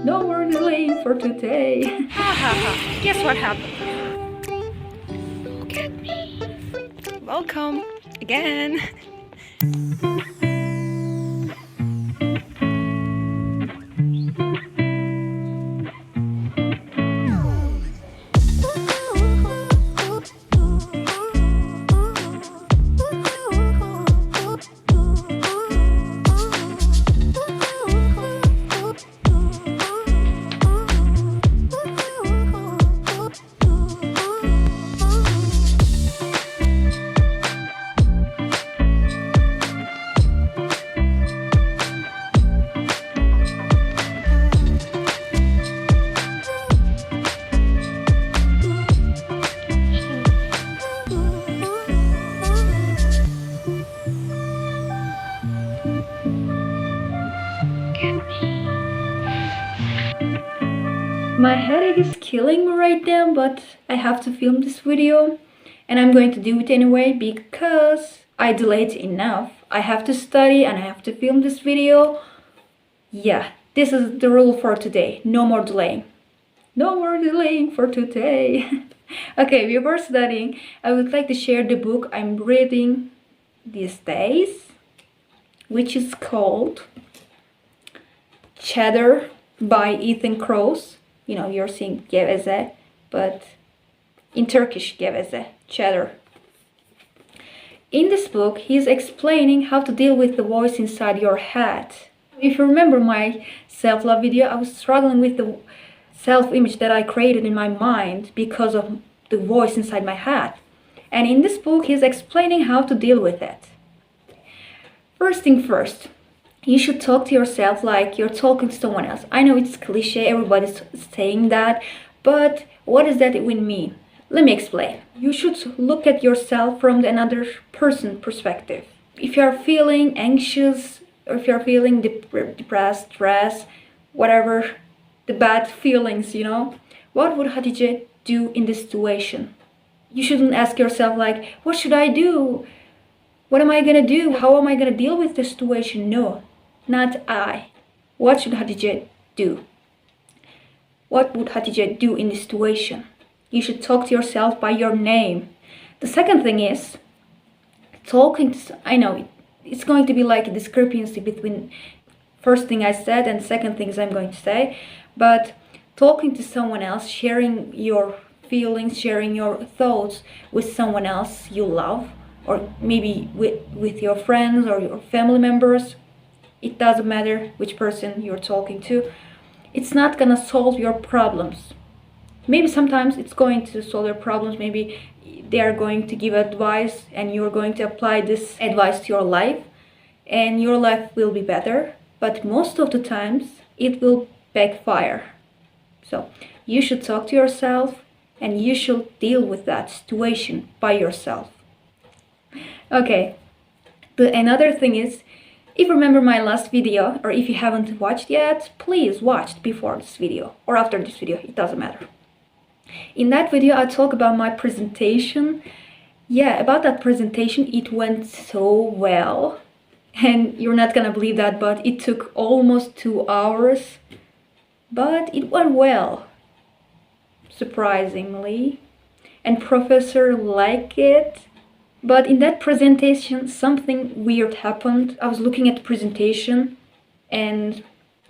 No more delaying for today. Ha ha ha. Guess what happened? Look at me. Welcome again. My headache is killing me right now, but I have to film this video and I'm going to do it anyway because I delayed enough. I have to study and I have to film this video. Yeah, this is the rule for today. No more delaying. No more delaying for today. Okay, before studying, I would like to share the book I'm reading these days, which is called Cheddar by Ethan Kroos. You know, you're seeing geveze, but in Turkish geveze, cheddar. In this book, he's explaining how to deal with the voice inside your head. If you remember my self-love video, I was struggling with the self-image that I created in my mind because of the voice inside my head. And in this book, he's explaining how to deal with it. First thing first, you should talk to yourself like you're talking to someone else. I know it's cliche, everybody's saying that, but what does that even mean? Let me explain. You should look at yourself from another person's perspective. If you're feeling anxious, or if you're feeling depressed, stressed, whatever, the bad feelings, you know, what would Hatice do in this situation? You shouldn't ask yourself like, what should I do? What am I gonna do? How am I gonna deal with the situation? No. Not I. What should Hatice do? What would Hatice do in this situation? You should talk to yourself by your name. The second thing is talking to, I know it's going to be like a discrepancy between first thing I said and second things I'm going to say, but talking to someone else, sharing your feelings, sharing your thoughts with someone else you love, or maybe with your friends or your family members, it doesn't matter which person you're talking to. It's not gonna solve your problems. Maybe sometimes it's going to solve your problems. Maybe they are going to give advice and you're going to apply this advice to your life and your life will be better. But most of the times it will backfire. So you should talk to yourself and you should deal with that situation by yourself. Okay, another thing is, if you remember my last video, or if you haven't watched yet, please watch it before this video or after this video, it doesn't matter. In that video, I talk about my presentation. Yeah, about that presentation, it went so well. And you're not gonna believe that, but it took almost 2 hours. But it went well, surprisingly. And professor liked it. But in that presentation, something weird happened. I was looking at the presentation and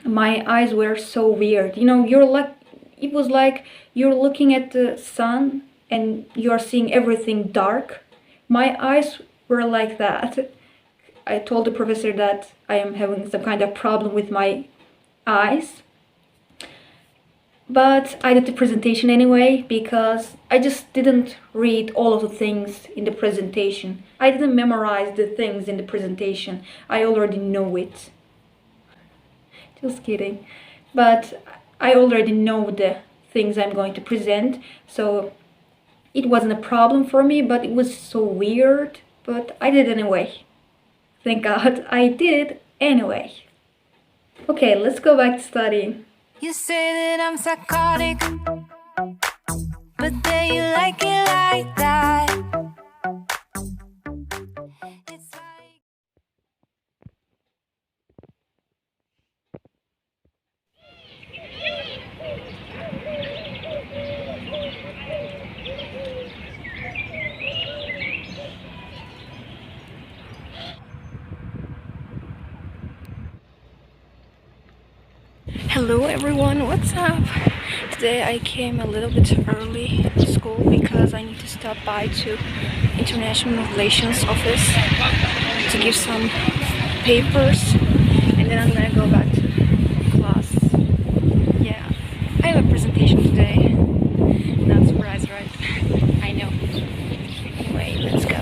my eyes were so weird. You know, it was like you're looking at the sun and you're seeing everything dark. My eyes were like that. I told the professor that I am having some kind of problem with my eyes. But I did the presentation anyway because I just didn't read all of the things in the presentation. I didn't memorize the things in the presentation. I already know it. Just kidding. But I already know the things I'm going to present. So it wasn't a problem for me, but it was so weird. But I did anyway. Thank God I did anyway. Okay, let's go back to studying. You say that I'm psychotic, but then you like it like that. It's like Hello everyone, what's up? Today I came a little bit early to school because I need to stop by to International Relations office to give some papers and then I'm gonna go back to class. Yeah, I have a presentation today. Not surprised, right? I know. Anyway, let's go.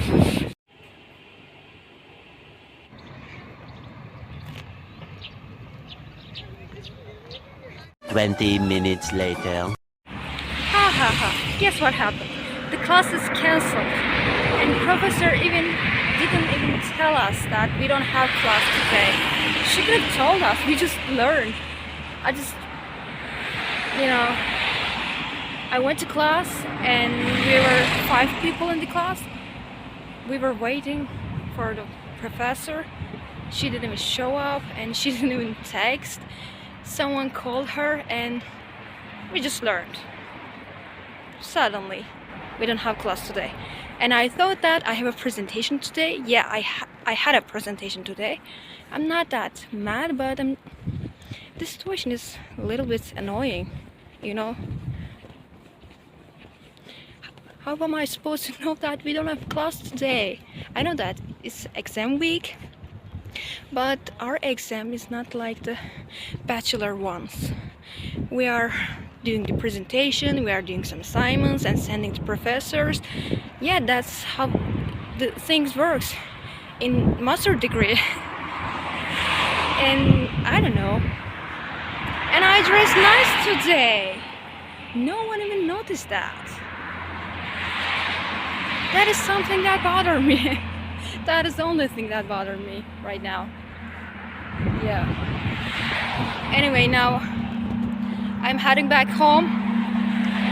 20 minutes later. Ha ha ha, guess what happened? The class is cancelled and professor didn't even tell us that we don't have class today. She could have told us, we just learned. I went to class and we were 5 people in the class. We were waiting for the professor. She didn't even show up and she didn't even text. Someone called her and we just learned. Suddenly, we don't have class today. And I thought that I have a presentation today. Yeah, I had a presentation today. I'm not that mad, but the situation is a little bit annoying, you know? How am I supposed to know that we don't have class today? I know that it's exam week, but our exam is not like the bachelor ones. We are doing the presentation, we are doing some assignments and sending to professors. Yeah, that's how the things works in master degree. And I don't know. And I dressed nice today. No one even noticed that. That is something that bothered me. That is the only thing that bothered me right now. Yeah. Anyway, now I'm heading back home.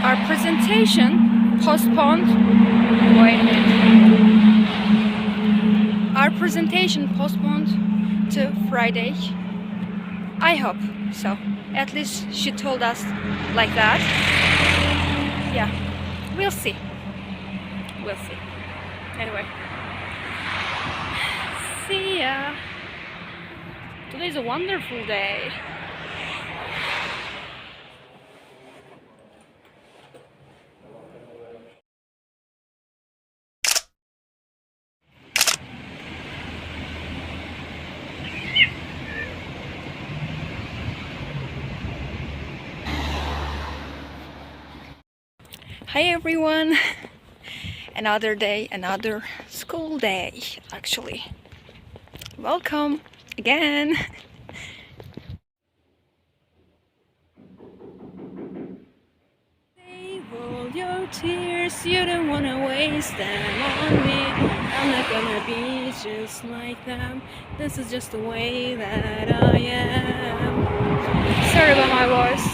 Our presentation postponed. Wait a minute. Our presentation postponed to Friday. I hope so. At least she told us like that. Yeah, we'll see. We'll see. Anyway. See ya. Today's a wonderful day. Hi everyone. Another day, another school day, actually. Welcome again. Save all your tears, you don't wanna waste them on me. I'm not gonna be just like them. This is just the way that I am. Sorry about my voice.